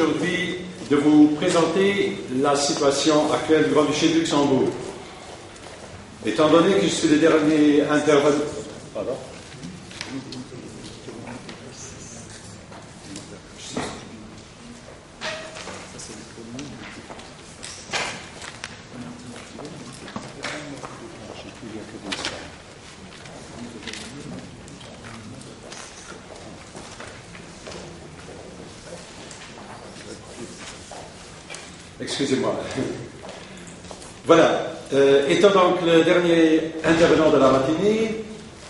aujourd'hui de vous présenter la situation actuelle du Grand-Duché de Luxembourg. Étant donné que je suis le dernier intervenant... Pardon. Excusez-moi. Voilà. Étant donc le dernier intervenant de la matinée,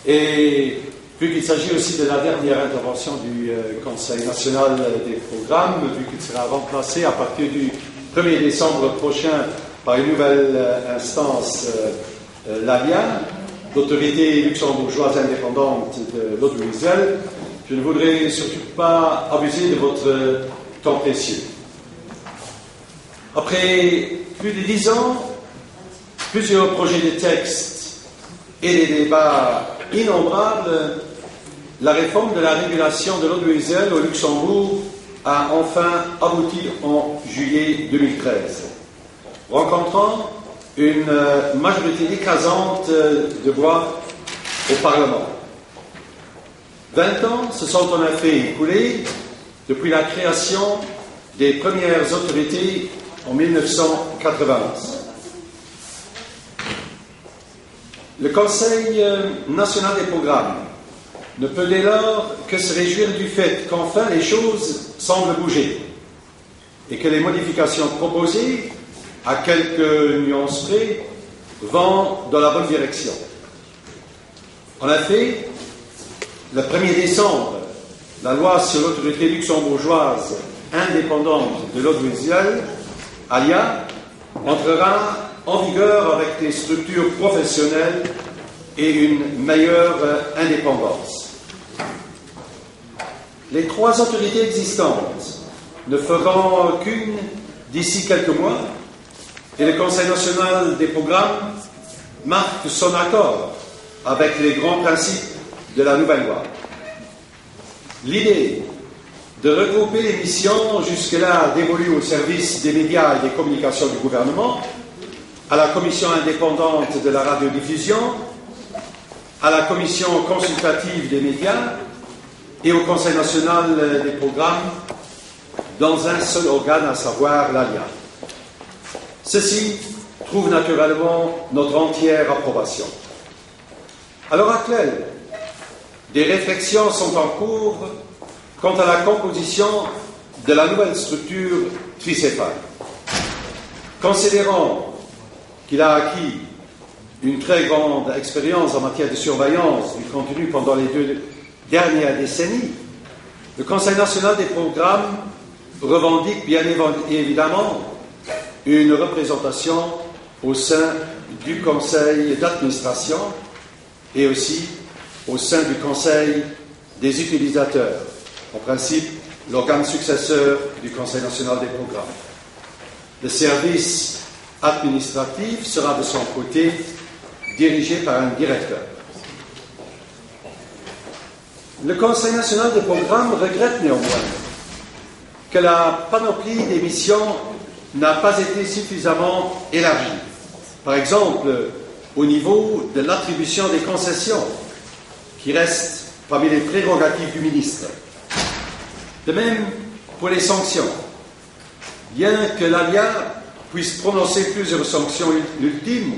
et vu qu'il s'agit aussi de la dernière intervention du Conseil national des programmes, vu qu'il sera remplacé à partir du 1er décembre prochain par une nouvelle instance, l'ALIA, l'autorité luxembourgeoise indépendante de l'audiovisuel, je ne voudrais surtout pas abuser de votre temps précieux. Après plus de 10 ans, plusieurs projets de textes et des débats innombrables, la réforme de la régulation de l'audiovisuel au Luxembourg a enfin abouti en juillet 2013, rencontrant une majorité écrasante de voix au Parlement. 20 ans se sont en effet écoulés depuis la création des premières autorités en 1991. Le Conseil national des programmes ne peut dès lors que se réjouir du fait qu'enfin les choses semblent bouger et que les modifications proposées, à quelques nuances près, vont dans la bonne direction. En effet, le 1er décembre, la loi sur l'autorité luxembourgeoise indépendante de l'audiovisuel, ALIA, entrera en vigueur avec des structures professionnelles et une meilleure indépendance. Les 3 autorités existantes ne feront qu'une d'ici quelques mois et le Conseil national des programmes marque son accord avec les grands principes de la nouvelle loi. L'idée de regrouper les missions jusque-là dévolues au service des médias et des communications du gouvernement, à la commission indépendante de la radiodiffusion, à la commission consultative des médias et au Conseil national des programmes dans un seul organe, à savoir l'ALIA. Ceci trouve naturellement notre entière approbation. À l'heure actuelle, des réflexions sont en cours quant à la composition de la nouvelle structure tricéphale. Considérant qu'il a acquis une très grande expérience en matière de surveillance du contenu pendant les 2 dernières décennies, le Conseil national des programmes revendique bien évidemment une représentation au sein du Conseil d'administration et aussi au sein du Conseil des utilisateurs, en principe l'organe successeur du Conseil national des programmes. Le service administratif sera de son côté dirigé par un directeur. Le Conseil national des programmes regrette néanmoins que la panoplie des missions n'a pas été suffisamment élargie. Par exemple, au niveau de l'attribution des concessions, qui reste parmi les prérogatives du ministre. De même pour les sanctions. Bien que l'ALIA puisse prononcer plusieurs sanctions ultimes,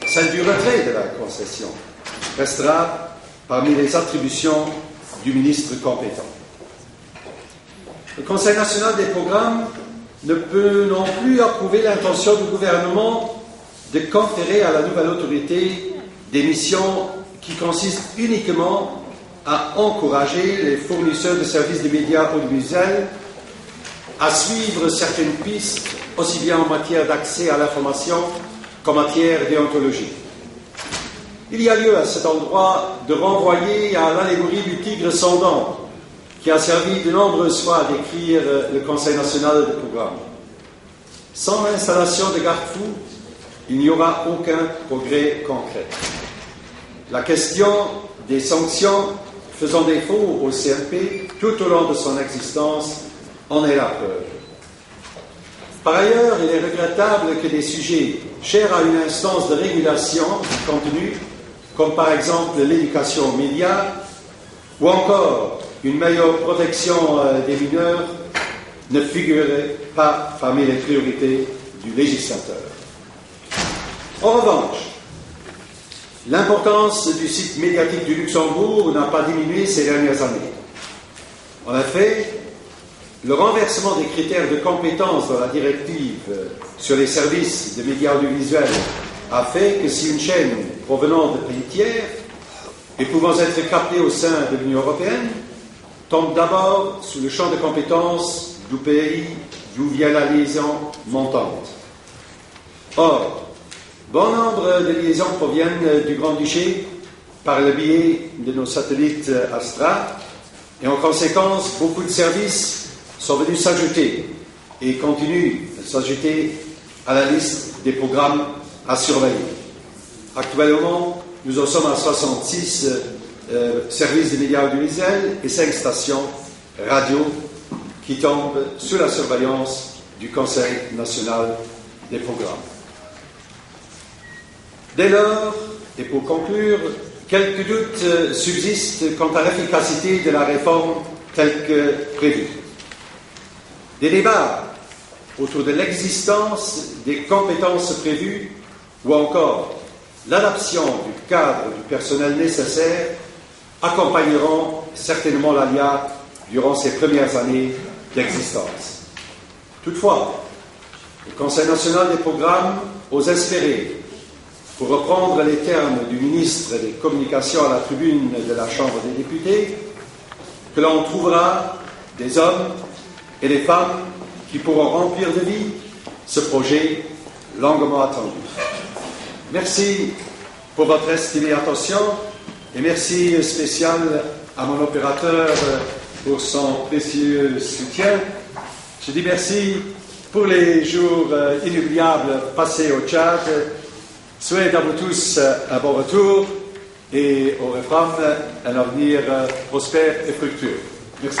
celle du retrait de la concession restera parmi les attributions du ministre compétent. Le Conseil national des programmes ne peut non plus approuver l'intention du gouvernement de conférer à la nouvelle autorité des missions qui consistent uniquement à encourager les fournisseurs de services de médias audiovisuels à suivre certaines pistes, aussi bien en matière d'accès à l'information qu'en matière déontologique. Il y a lieu à cet endroit de renvoyer à l'allégorie du tigre sans dents, qui a servi de nombreuses fois à décrire le Conseil national des programmes. Sans l'installation de garde-fous, il n'y aura aucun progrès concret. La question des sanctions faisant défaut au CNP tout au long de son existence en est la preuve. Par ailleurs, il est regrettable que des sujets chers à une instance de régulation du contenu, comme par exemple l'éducation aux médias, ou encore une meilleure protection des mineurs, ne figuraient pas parmi les priorités du législateur. En revanche, l'importance du site médiatique du Luxembourg n'a pas diminué ces dernières années. En effet, le renversement des critères de compétence dans la directive sur les services de médias audiovisuels a fait que si une chaîne provenant de pays tiers et pouvant être captée au sein de l'Union européenne tombe d'abord sous le champ de compétences du pays d'où vient la liaison montante. Or, bon nombre de liaisons proviennent du Grand-Duché par le biais de nos satellites Astra et en conséquence, beaucoup de services sont venus s'ajouter et continuent de s'ajouter à la liste des programmes à surveiller. Actuellement, nous en sommes à 66 services de médias audiovisuels et 5 stations radio qui tombent sous la surveillance du Conseil national des programmes. Dès lors, et pour conclure, quelques doutes subsistent quant à l'efficacité de la réforme telle que prévue. Des débats autour de l'existence des compétences prévues ou encore l'adaptation du cadre du personnel nécessaire accompagneront certainement l'ALIA durant ses premières années d'existence. Toutefois, le Conseil national des programmes ose espérer, pour reprendre les termes du ministre des Communications à la tribune de la Chambre des députés, que l'on trouvera des hommes et des femmes qui pourront remplir de vie ce projet longuement attendu. Merci pour votre estimée attention et merci spécial à mon opérateur pour son précieux soutien. Je dis merci pour les jours inoubliables passés au Tchad. Souhaite à vous tous un bon retour et au référendum un avenir prospère et fructueux. Merci.